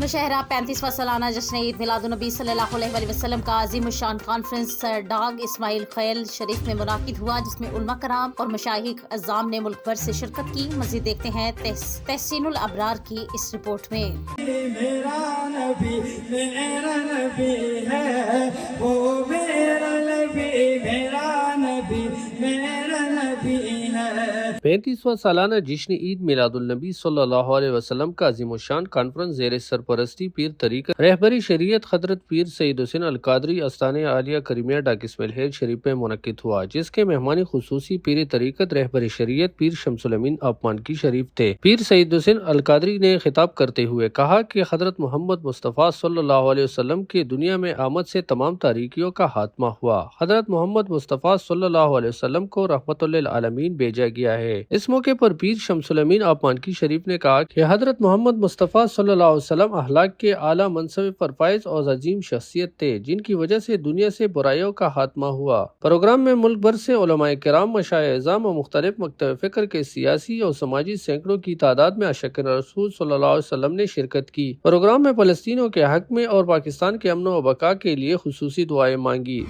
मुशहरा 35वां सालाना जश्न ईद मिलादुन्नबी सल्लल्लाहु अलैहि वसल्लम का अज़ीमुश्शान कॉन्फ्रेंस डाग इस्माइल खैल शरीफ में मुनाकिद हुआ, जिसमें उलमा कराम और मशाइख अज़्ज़ाम ने मुल्क भर से शिरकत की। मज़ीद देखते हैं तहसीनुल अबरार की इस रिपोर्ट में। मेरा नबी है, वो मेरा नबी है। 35वां सालाना जश्न ईद मिलादुन्नबी सल्लल्लाहु अलैहि वसल्लम का अज़ीमुश्शान कॉन्फ्रेंस ज़ेर सरपरस्ती पीर तरीक़त रहबरी शरीयत हज़रत पीर सईद हुसैन अल कादरी आस्ताने आलिया करीमिया डाक इस्माइल खैल शरीफ में मुनक्किद हुआ, जिसके मेहमानी खुसूसी पीर तरीक़त रहबरी शरीयत पीर शमसुल अमीन आपमानकी शरीफ थे। पीर सईद हुसैन अल कादरी ने खिताब करते हुए कहा कि हज़रत मोहम्मद मुस्तफ़ा सल्लल्लाहु अलैहि वसल्लम के दुनिया में आमद से तमाम तारीकियों का खात्मा हुआ। हज़रत मोहम्मद मुस्तफ़ा सल्लल्लाहु अलैहि वसल्लम को रहमतुल्लिल आलमीन भेजा गया है। इस मौके पर पीर शमसुल अमीन आपमानकी शरीफ ने कहा कि हज़रत मोहम्मद मुस्तफ़ा सल्लल्लाहु अलैहि वसल्लम अखलाक के आला मनसब पर फाइज और अजीम शख्सियत थे, जिनकी वजह से दुनिया से बुराइयों का खात्मा हुआ। प्रोग्राम में मुल्क भर से उलमाए किराम, मशाइख-ए-इज़ाम और मुख्तलिफ मकतब फ़िक्र के सियासी और समाजी सैकड़ों की तादाद में आशिक़ रसूल सल्लल्लाहु अलैहि वसल्लम ने शिरकत की। प्रोग्राम में फ़लस्तीनियों के हक में और पाकिस्तान के अमन व बका के लिए खुसूसी दुआएं मांगी।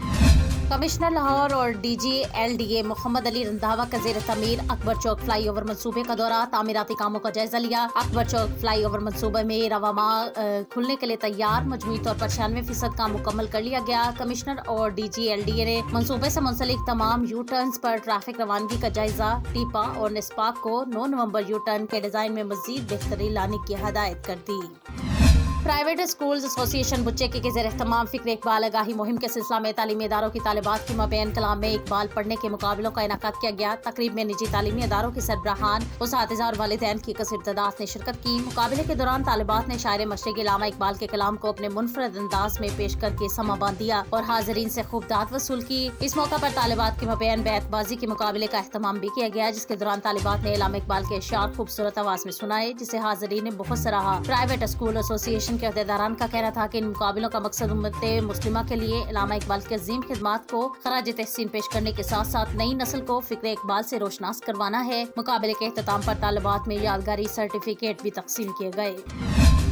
कमिश्नर लाहौर और DG-LDA मोहम्मद अली रंधावा का ज़ेर तमीर अकबर चौक फ्लाई ओवर मनसूबे का दौरा, तामीराती कामों का जायजा लिया। अकबर चौक फ्लाई ओवर मनसूबे में रवामा खुलने के लिए तैयार, मजमूई तौर पर 96% काम मुकम्मल कर लिया गया। कमिश्नर और DG-LDA ने मनसूबे से मुंसलिक तमाम यू टर्न्स पर ट्रैफिक रवानगी का जायजा। टीपा और निस्पाक को 9 नवंबर यू टर्न के डिजाइन में मजीद बेहतरी लाने की हदायत कर दी। प्राइवेट स्कूल्स एसोसिएशन बुच्चेकी के ज़ेर इख्तिमाम फ़िक्र इकबाल आगाही मुहिम के सिलसिला में तालीमी इदारों की तालिबात की मबैन कलाम में इकबाल पढ़ने के मुकाबलों का इनाकाद किया गया। तकरीब में निजी तालीमी इदारों के सरबराहान, उसातिज़ा और वालिदैन की कसर तादाद ने शिरकत की। मुकाबले के दौरान तालिबात ने शायर मशरिक़ी अल्लामा इकबाल के कलाम को अपने मुनफरद अंदाज में पेश करके समा बांध दिया और हाज़रीन से खूब दाद वसूल की। इस मौका पर तालिबात की मबैन बैतबाजी के मुकाबले का अहतमाम भी किया गया, जिसके दौरान तालिबात ने अल्लामा इकबाल के अशआर खूबसूरत आवाज़ में सुनाए, जिसे हाज़रीन ने बहुत सराहा। प्राइवेट स्कूल एसोसिएशन के अहदेदारान का कहना था कि इन मुकाबलों का मकसद उम्मत मुस्लिमा के लिए अल्लामा इकबाल के अजीम खिदमात को खराज तहसीन पेश करने के साथ साथ नई नस्ल को फिक्र इकबाल से रोशनास करवाना है। मुकाबले के अख्ताम पर तालिबात में यादगारी सर्टिफिकेट भी तकसीम किए गए।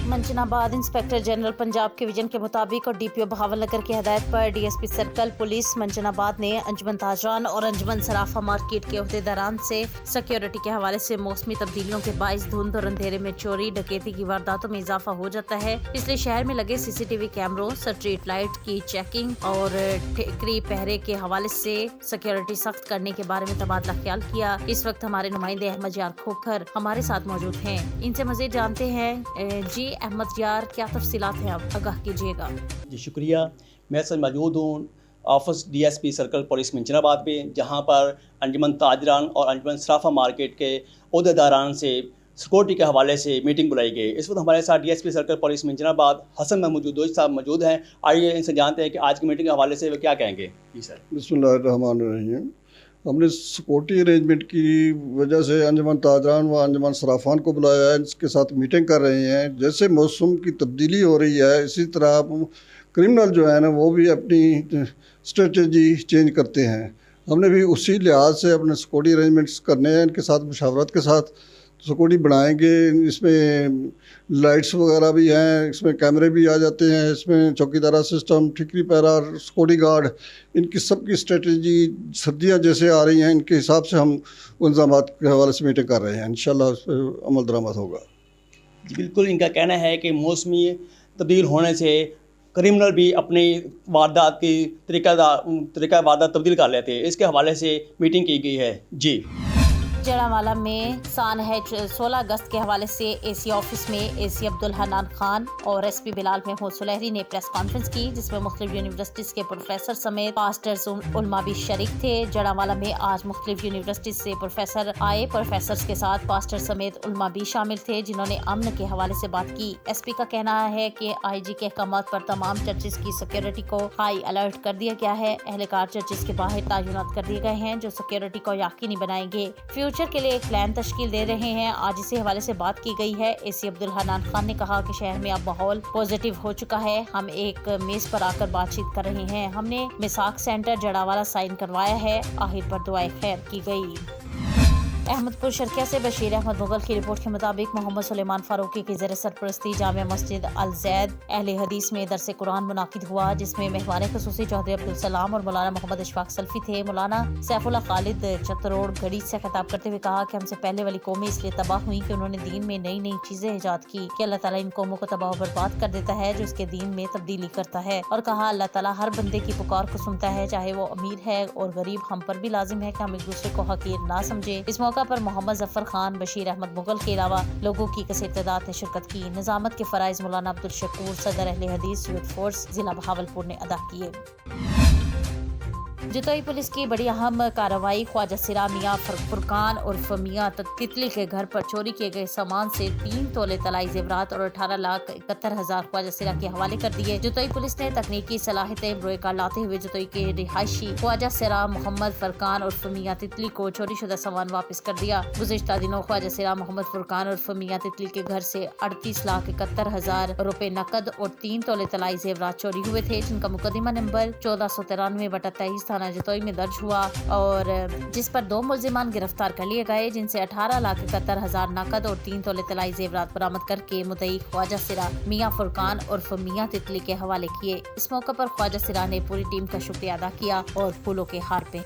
मंजनाबाद इंस्पेक्टर जनरल पंजाब के विजन के मुताबिक और DPO बहावलनगर की हदायत पर DSP सर्कल पुलिस मंजनाबाद ने अंजुमन ताजरान और अंजुमन सराफा मार्केट के अहदेदारान से सिक्योरिटी के हवाले से मौसमी तब्दीलियों के बाइस धुंध और अंधेरे में चोरी डकैती की वारदातों में इजाफा हो जाता है, इसलिए शहर में लगे CCTV कैमरों, स्ट्रीट लाइट की चेकिंग और ठेकरी पहरे के हवाले से सिक्योरिटी सख्त करने के बारे में तबादला ख्याल किया। इस वक्त हमारे नुमाइंदे अहमद यार खोखर हमारे साथ मौजूद हैं। इनसे मजीद जानते हैं। जी अहमद यार, क्या तफसीलात हैं, आप आगाह कीजिएगा। जी शुक्रिया। मैं सर मौजूद हूँ ऑफिस DSP सर्कल पुलिस मंजनाबाद में, जहाँ पर अंजुमन ताजरान और अंजुमन सराफा मार्केट के अहदेदारान से सिक्योरिटी के हवाले से मीटिंग बुलाई गई। इस वक्त हमारे साथ DSP circle police Manjanabad Hasan Mahmood Zardoshi साहब मौजूद हैं। आइए इनसे जानते हैं कि आज की मीटिंग के हवाले से वे क्या कहेंगे। जी सर। बिस्मिल्लाहिर्रहमानिर्रहीम। हमने सिक्योरिटी अरेंजमेंट की वजह से अंजुमन ताजरान व अंजुमन सराफान को बुलाया है, इसके साथ मीटिंग कर रहे हैं। जैसे मौसम की तब्दीली हो रही है, इसी तरह क्रिमिनल जो है ना वो भी अपनी स्ट्रेटजी चेंज करते हैं। हमने भी उसी लिहाज से अपने सिक्योरिटी अरेंजमेंट्स करने हैं, इनके साथ मुशावरत के साथ सिक्योरिटी बनाएंगे। इसमें लाइट्स वगैरह भी हैं, इसमें कैमरे भी आ जाते हैं, इसमें चौकीदारा सिस्टम, ठिकरी पहरा, सिक्योरिटी गार्ड, इनकी सबकी स्ट्रेटजी सर्दियाँ जैसे आ रही हैं, इनके हिसाब से हम इंतजाम के हवाले से मीटिंग कर रहे हैं। इंशाल्लाह उस पर अमल दरामद होगा। जी बिल्कुल, इनका कहना है कि मौसमी तब्दील होने से क्रिमिनल भी अपनी वारदात की तरीका वारदात तब्दील कर लेते हैं। इसके हवाले से मीटिंग की गई है। जी जड़ावाला में सान है 16 अगस्त के हवाले से AC ऑफिस में AC अब्दुल हन्नान खान और SP बिलाल महमूद सुलहरी ने प्रेस कॉन्फ्रेंस की, जिसमें मुख्तलिफ यूनिवर्सिटीज के प्रोफेसर समेत पास्टर्स उलमा भी शरीक थे। जड़ावाला में आज मुख्तलिफ यूनिवर्सिटीज से प्रोफेसर आए। प्रोफेसर्स के साथ पास्टर समेत उलमा भी शामिल थे, जिन्होंने अमन के हवाले से बात की। SP का कहना है कि IG के अहकामात पर तमाम चर्चेज की सिक्योरिटी को हाई अलर्ट कर दिया गया है। एहलकार चर्चेज के बाहर तैनात कर दिए गए हैं, जो सिक्योरिटी को यकीनी बनाएंगे। फ्यूचर के लिए एक प्लान तश्कील दे रहे हैं। आज इसी हवाले से बात की गई है। AC अब्दुल हन्नान खान ने कहा कि शहर में अब माहौल पॉजिटिव हो चुका है। हम एक मेज पर आकर बातचीत कर रहे हैं। हमने मिसाक सेंटर जड़ावाला साइन करवाया है। आखिर पर दुआए खैर की गई। अहमदपुर शर्किया से बशीर अहमद मुगल की रिपोर्ट के मुताबिक मोहम्मद सुलेमान फारूकी की ज़ेर सरपरस्ती जामिया मस्जिद अल जैद अहले हदीस में दरस कुरान मुनाकिद हुआ, जिसमें मेहमान खुसूसी चौधरी अब्दुल सलाम और मौलाना मोहम्मद इशफाक सल्फी थे। मौलाना सैफुल्लाह खालिद चतरोड़ गढ़ी से खिताब करते हुए कहा कि हमसे पहले वाली कौमें इसलिए तबाह हुई कि उन्होंने दीन में नई नई चीजें ईजाद की कि अल्लाह ताला इन कौमों को तबाह बर्बाद कर देता है जो उसके दीन में तब्दीली करता है। और कहा अल्लाह ताला हर बंदे की पुकार को सुनता है, चाहे वो अमीर है और गरीब। हम पर भी लाजिम है कि हम एक दूसरे को हकीर ना समझे। इस मौका पर मोहम्मद जफर खान, बशीर अहमद मुगल के अलावा लोगों की कसीर तादाद ने शिरकत की। निजामत के फराइज मौलाना अब्दुल शकूर, सदर अहले हदीस यूथ फोर्स जिला बहावलपुर ने अदा किए। जतोई पुलिस की बड़ी अहम कार्रवाई ख्वाजा सिरा मियां फुरकान उर्फ मियां तितली के घर पर चोरी किए गए सामान से 3 तोले तलाई जेवरात और 18,71,000 ख्वाजा सिरा के हवाले कर दिए। जतोई पुलिस ने तकनीकी सलाहियतें बरोकार लाते हुए जतोई के रिहायशी ख्वाजा सिरा मोहम्मद फुरकान उर्फ मियां तितली को चोरी शुदा सामान वापस कर दिया। गुज़िश्ता दिनों ख्वाजा सिरा मोहम्मद फुरकान उर्फ मियां तितली के घर से 38,71,000 रुपए नकद और 3 तोले तलाई जेवरात चोरी हुए थे, जिनका मुकदमा नंबर 1493/23 थाना जतोई में दर्ज हुआ और जिस पर 2 मुल्जिमान गिरफ्तार कर लिए गए, जिनसे 18,71,000 नकद और 3 तोले तलाई जेवरात बरामद करके मुद्दई ख्वाजा सिरा मियां फुरकान उर्फ मियां तितली के हवाले किए। इस मौके पर ख्वाजा सिरा ने पूरी टीम का शुक्रिया अदा किया और फूलों के हार पे